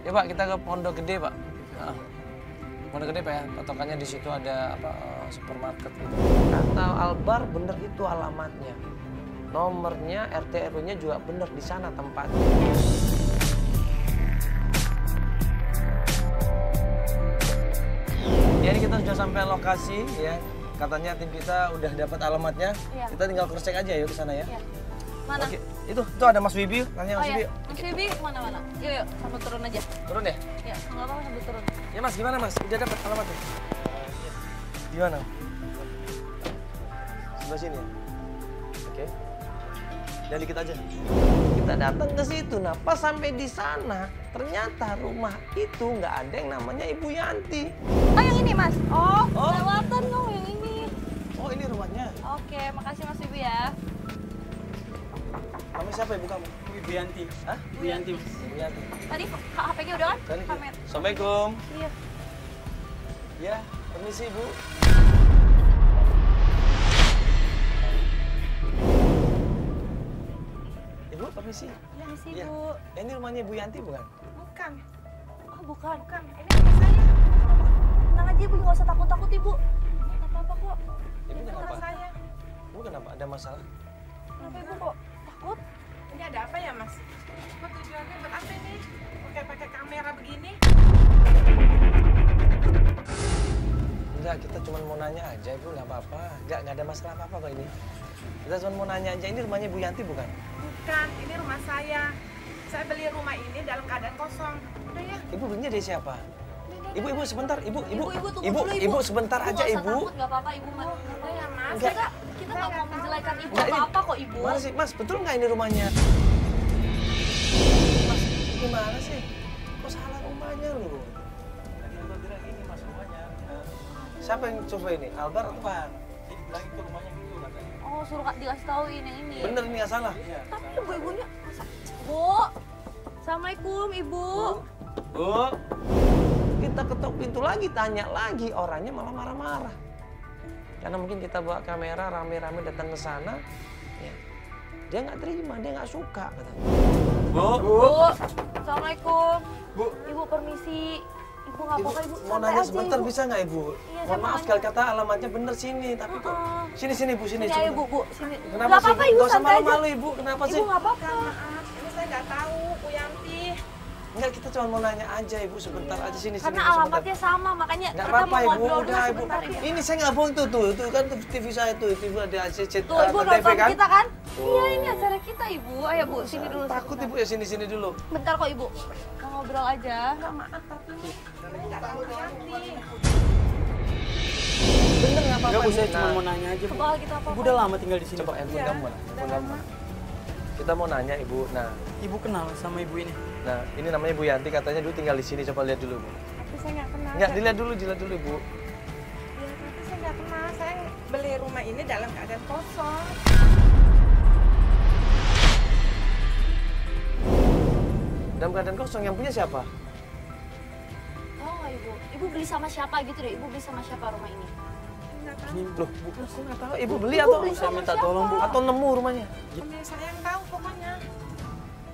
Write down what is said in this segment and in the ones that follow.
Ya Pak, kita ke Pondok Gede Pak. Pondok Gede Pak ya, patokannya di situ ada apa supermarket gitu. Kata Albar bener itu alamatnya. Nomornya RT RW-nya juga bener di sana tempatnya. Ya ini kita sudah sampai lokasi ya. Katanya tim kita udah dapat alamatnya. Iya. Kita tinggal cross check aja yuk ke sana ya. Iya. Mana? Oke, itu ada Mas Wibi, tanya Mas Wibi. Iya. Mas Wibi mana? Yuk, sambil turun aja. Turun ya? Ya, nggak apa-apa sambil turun. Ya Mas, gimana Mas? Udah dapat alamatnya? Di mana? Sebelah sini ya? Oke. Dan dikit aja. Kita datang ke situ, nah pas sampai di sana, ternyata rumah itu nggak ada yang namanya Ibu Yanti. Oh, yang ini Mas? Oh. Lewatan dong yang ini. Oh, ini rumahnya. Oke, makasih Mas Wibi ya. Namanya siapa ibu kamu? Ibu Yanti. Hah? Ibu Yanti. Ibu Yanti. Tadi HP-nya udah kan? Tadi. Kamera. Assalamualaikum. Iya. Ya, permisi Bu. Ibu, permisi. Iya, misi Iya. Bu. Ini rumahnya Ibu Yanti bukan? Bukan, Oh, bukan. ini rumah saya. Tenang aja Ibu, nggak usah takut-takut Ibu. Nggak apa-apa kok. Ibu Ini kenapa? rumah saya. Ibu kenapa? Ada masalah? Kenapa Ibu kok takut? Ini ada apa ya, Mas? Kok tujuannya buat apa ini? Pakai kamera begini? Enggak, kita cuma mau nanya aja, Ibu, nggak apa-apa. Nggak ada masalah apa-apa kok ini. Kita cuma mau nanya aja, ini rumahnya Bu Yanti bukan? Bukan, ini rumah saya. Saya beli rumah ini dalam keadaan kosong. Udah ya? Ibu belinya dari siapa? Ibu sebentar, Ibu tunggu dulu, Ibu. Sebentar aja, nggak usah Ibu. takut, nggak apa-apa Ibu. Udah ya, Mas. Enggak. Kita nggak mau menjelekan Ibu Enggak, ini- apa-apa kok Ibu. Mana sih, Mas? Betul nggak ini rumahnya? Mas, gimana sih? Kok salah rumahnya lu? Tadi Abang bilang ini Mas rumahnya. Siapa yang coba ini? Albar atau Bukan. Jadi bilang itu rumahnya gitu katanya. Oh, suruh dikasih tauin yang ini. bener ini nggak salah? Iya. Tapi ibu-ibunya masa? Bu. Assalamualaikum Ibu. Bu, kita ketuk pintu lagi, tanya lagi, orangnya malah marah-marah. Karena mungkin kita bawa kamera rame-rame datang ke sana, ya. Dia nggak terima, dia nggak suka. Katanya. Bu. Assalamualaikum. Bu. Ibu permisi. Ibu nggak Ibu, apa-apa Ibu. mau Santai nanya aja, sebentar Ibu. bisa nggak Ibu? Iya, Mohon saya maaf mau sekali kata alamatnya bener sini, tapi kok sini Bu, sini. Sini ayo coba. Bu, sini. Kenapa Nggak sih? apa-apa Ibu, Nggak usah santai aja. malu-malu Ibu, kenapa sih? Ibu nggak apa-apa. Maaf, ini saya nggak tahu, Bu Yanti. Enggak, kita cuma mau nanya aja Ibu, sebentar aja sini. Karena Bu, sebentar. alamatnya sama, makanya Nggak kita apa-apa mau Ibu, ngobrol dulu udah Ibu. sebentar Ibu. Ini saya nggak bohong tuh kan TV saya tuh, TV ada ACC Tuh Ibu TV nonton kan? kita kan? Iya ini acara kita Ibu. Ayo Bu, sini dulu. Takut sebentar. Ibu ya sini dulu. Bentar kok Ibu. Mau ngobrol aja. Maaf, tapi saya nggak tahu Bu Yanti. Bener nggak apa-apa. Enggak Bu, saya Ibu. cuma Nah, mau nanya aja Bu. Kebal kita apa? Ibu udah lama tinggal di sini. Coba handphone Iya, kamu mana? udah Handphone kamu lama. mana? Kita mau nanya Ibu. Nah, Ibu kenal sama ibu ini? nah ini namanya Bu Yanti, katanya dulu tinggal di sini. Coba lihat dulu Bu. Tapi saya nggak kenal. Nggak, dilihat dulu Ibu. Ya, tapi saya nggak kenal. Saya beli rumah ini dalam keadaan kosong. Dalam keadaan kosong, yang punya siapa? Tahu nggak Ibu? Ibu beli sama siapa gitu deh? Ibu beli sama siapa rumah ini? Nggak tahu. Ini Loh, Bu, saya nggak tahu. Ibu beli Ibu atau beli saya sama minta siapa? tolong, Bu. atau nemu rumahnya? Ini saya yang tahu pokoknya.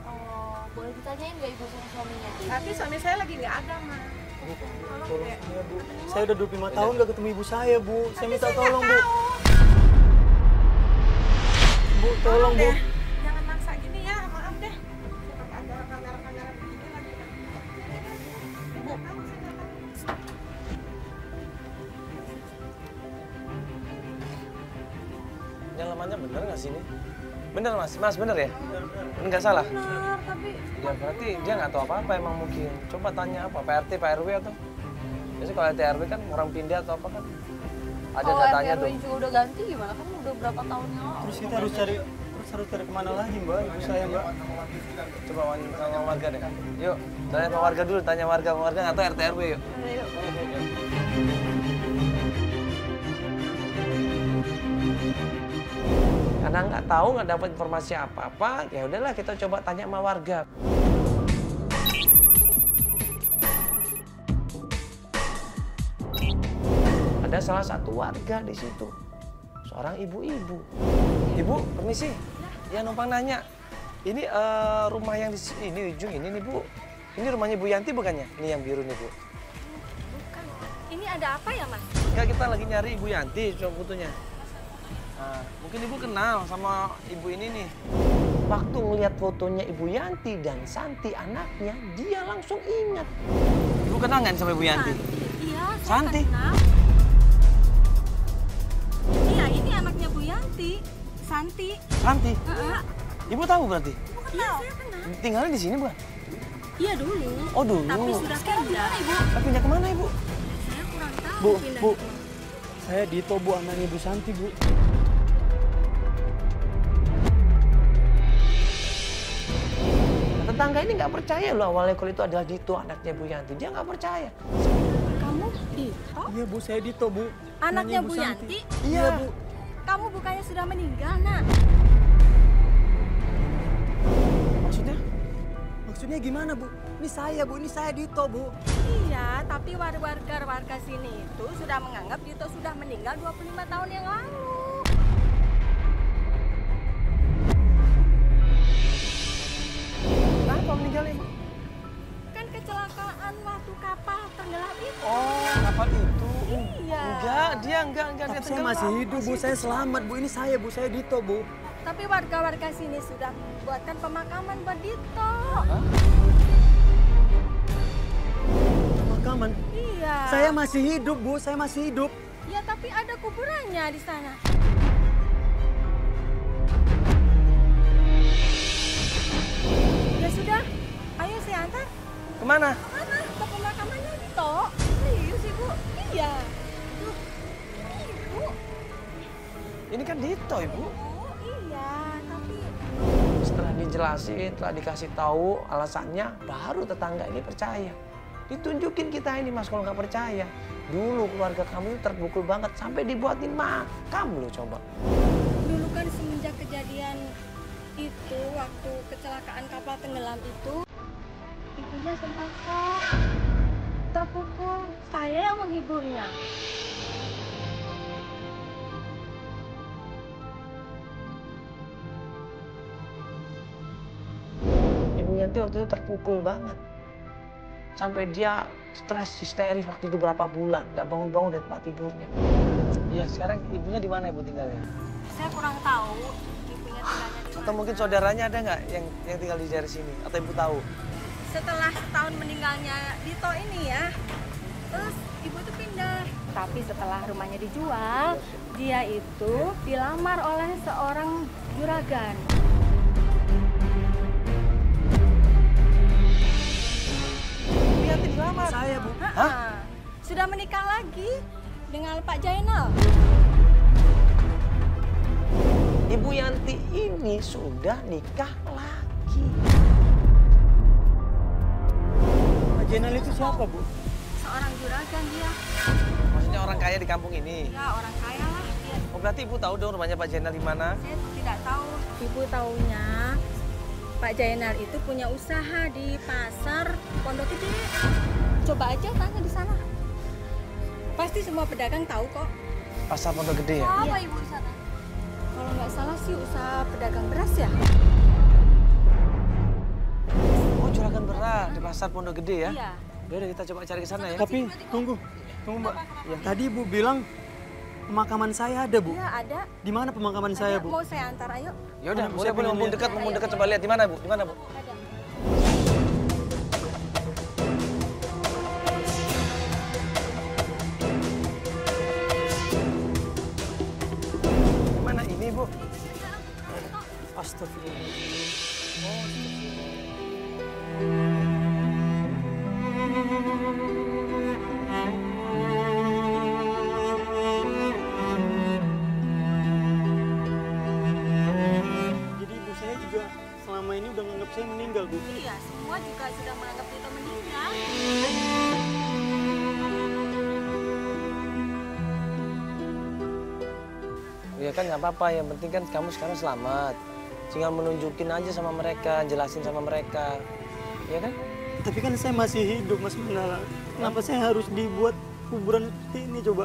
Oh, boleh ditanyain nggak Ibu sama suaminya? Tapi suami saya lagi nggak ada, Ma. Tolong saya Bu. Saya udah 25 tahun nggak ketemu ibu saya Bu. Saya minta Saya tolong nggak Bu. tahu. Bu, tolong Bu. deh. Jangan maksa gini ya, maaf deh. Saya pakai acara kamera begini lagi. Ibu, tahu saya nggak tahu. Yang lamanya bener nggak sih ini? Bener Mas bener ya? Nggak salah? Benar, tapi Ya berarti dia nggak tahu apa-apa emang mungkin. Coba tanya apa, PRT, Pak RW atau? Biasanya kalau RT RW kan orang pindah atau apa kan? Ada kalau datanya RT tuh. juga udah ganti gimana? Kan udah berapa tahun yang lalu. Terus kita harus cari kemana lagi Mbak? Ibu saya Mbak. Coba sama warga deh. Yuk, tanya sama warga dulu, tanya warga nggak tahu RT RW yuk. Karena nggak tahu, nggak dapat informasi apa-apa, ya udahlah kita coba tanya sama warga. Ada salah satu warga di situ, seorang ibu-ibu. Ibu, permisi. Ya numpang nanya. Ini rumah yang di sini, ujung ini nih Bu. Ini rumahnya Bu Yanti bukannya? Ini yang biru nih Bu. Bukan. Ini ada apa ya, Mas? Enggak, kita lagi nyari Ibu Yanti, coba fotonya. Nah, mungkin Ibu kenal sama Ibu ini nih. Waktu ngeliat fotonya Ibu Yanti dan Santi anaknya, dia langsung ingat. Ibu kenal nggak sama Ibu Yanti? Iya, saya Santi? kenal. Iya, ini anaknya Bu Yanti. Santi. Santi? Heeh. Ibu tahu berarti? Iya, saya kenal. Tinggalnya di sini bukan? Iya dulu. Oh dulu. Tapi sudah pindah. Ibu. Pindah kemana Ibu? Saya kurang tahu Bu, pindah Bu. di mana. Saya Dito, Bu, anaknya Bu Santi, Bu. Tetangga ini nggak percaya loh awalnya kalau itu adalah Dito anaknya Bu Yanti. Dia nggak percaya. Kamu Dito? Iya, Bu, saya Dito, Bu. Anaknya Bu Santi. Yanti? Iya, Bu. Kamu bukannya sudah meninggal, Nak? Maksudnya? Maksudnya gimana, Bu? Ini saya, Bu. Ini saya Dito, Bu. Iya, tapi warga sini itu sudah menganggap Dito sudah meninggal 25 tahun yang lalu. Kenapa meninggalnya Ibu? Kan kecelakaan waktu kapal tenggelam itu. Oh, kapal itu. Iya. Enggak, dia enggak Tapi dia saya tenggelam. masih hidup, Bu. Saya selamat, Bu. Ini saya, Bu. Saya Dito, Bu. Tapi warga sini sudah membuatkan pemakaman buat Dito. Pemakaman. Iya. Saya masih hidup, Bu. Saya masih hidup. Ya, tapi ada kuburannya di sana. Ya sudah, ayo saya antar. Kemana? Mana? Ke pemakamannya Dito. Serius, Ibu? Iya. Tuh, Ibu. Ini kan Dito Ibu. Oh, iya, tapi Setelah dijelasin, setelah dikasih tahu alasannya, baru tetangga ini percaya. Ditunjukin kita ini Mas kalau nggak percaya. Dulu keluarga kamu itu terpukul banget sampai dibuatin makam loh coba. dulu kan semenjak kejadian itu, waktu kecelakaan kapal tenggelam itu, ibunya sempat kok terpukul. Saya yang menghiburnya. Ibu Yanti waktu itu terpukul banget. Sampai dia stres, histeris waktu itu berapa bulan. Nggak bangun-bangun dari tempat tidurnya. Iya, sekarang ibunya di mana Ibu tinggalnya? Saya kurang tahu ibunya tinggalnya di Atau mana. mungkin saudaranya ada nggak yang tinggal di daerah sini? Atau Ibu tahu? Setelah setahun meninggalnya Dito ini ya, terus ibu itu pindah. Tapi setelah rumahnya dijual, dia itu dilamar oleh seorang juragan. Ibu Yanti dilamar. Saya, Bu. Hah? Sudah menikah lagi dengan Pak Jainal. Ibu Yanti ini sudah nikah lagi. Pak Jenal itu siapa, Bu? Seorang juragan dia. Maksudnya orang kaya di kampung ini. Ya, orang kaya lah dia. Oh berarti Ibu tahu dong rumahnya Pak Jenal di mana? Saya tidak tahu. Ibu taunya Pak Jainal itu punya usaha di pasar Pondok Gede. Coba aja tanya di sana. Pasti semua pedagang tahu kok. Pasar Pondok Gede ya? Apa ibu di sana? Kalau nggak salah sih usaha pedagang beras ya. Oh juragan beras di pasar Pondok Gede ya? Iya. Udah kita coba cari ke sana ya. Tapi, tunggu Mbak. Ya, tadi Ibu bilang pemakaman saya ada, Bu. Iya ada. Di mana pemakaman saya, Ada. Bu? Mau saya antar, ayo. Ya udah, Mana, Bu? boleh Saya boleh pengen mumpung dekat coba lihat di mana Bu? Di mana Bu? Ada. Di mana ini Bu? Astagfirullah. Jadi ibu saya juga selama ini udah nganggap saya meninggal, Bu. Iya, semua juga sudah menganggap Dito meninggal. Ya kan nggak apa-apa, yang penting kan kamu sekarang selamat. Tinggal menunjukin aja sama mereka, jelasin sama mereka. Ya kan? Tapi kan saya masih hidup, Mas Manala. Kenapa saya harus dibuat kuburan seperti ini coba?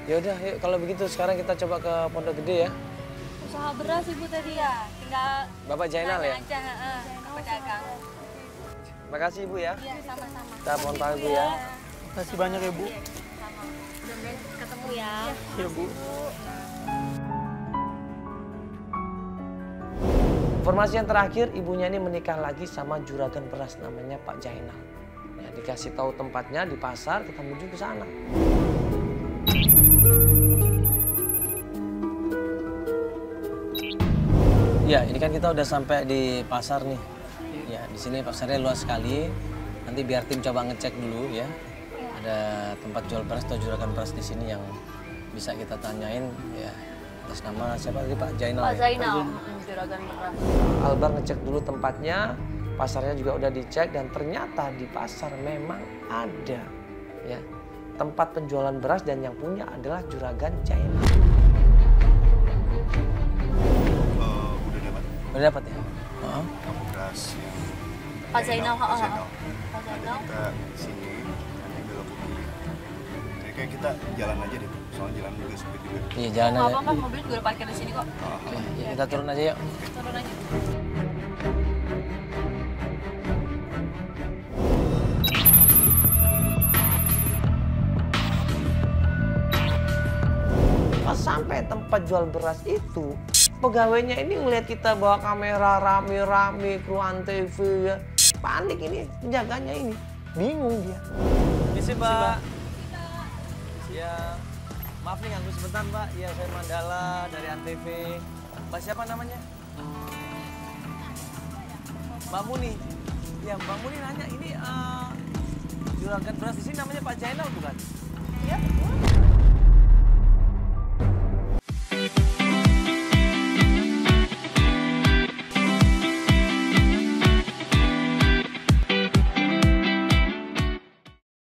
Ya udah, yuk kalau begitu sekarang kita coba ke Pondok Gede ya. Usaha beras Ibu tadi ya, tinggal Bapak Jainal ya? aja ke pedagang. Makasih Ibu ya. Iya, sama-sama. Kita mohon pamit Bu ya. Makasih banyak ya Bu. Sama. Mudah-mudahan ketemu ya. Ya Bu. Informasi yang terakhir, ibunya ini menikah lagi sama juragan beras namanya Pak Jainal. Ya, dikasih tahu tempatnya di pasar, kita menuju ke sana. Ya, ini kan kita udah sampai di pasar nih. Ya, di sini pasarnya luas sekali. Nanti biar tim coba ngecek dulu ya. Ada tempat jual beras atau juragan beras di sini yang bisa kita tanyain ya. Atas nama siapa tadi Pak Jainal? Pak ya? Zainal, juragan beras. Albar ngecek dulu tempatnya, pasarnya juga udah dicek dan ternyata di pasar memang ada ya tempat penjualan beras dan yang punya adalah juragan Jainal. Udah dapat Udah dapat ya? kamu beras yang Pak Zainal, Pak Zainal. Pak Ada Zainal. kita sini, nanti belok ke kiri. Jadi kayak kita jalan aja deh, soalnya jalan juga sempit juga. Iya, jalan Nggak aja. apa-apa, mobil juga udah parkir di sini kok. Ya, kita turun aja yuk. Turun aja. Pas sampai tempat jual beras itu, pegawainya ini ngeliat kita bawa kamera rame-rame, kru antv ya. Panik ini, penjaganya ini. Bingung dia. Misi Mbak. Ya, maaf nih ganggu sebentar Mbak. Ya, saya Mandala dari Antv. Mbak siapa namanya? Mbak Muni. Ya, Mbak Muni nanya, ini juragan beras di sini namanya Pak Jainal bukan?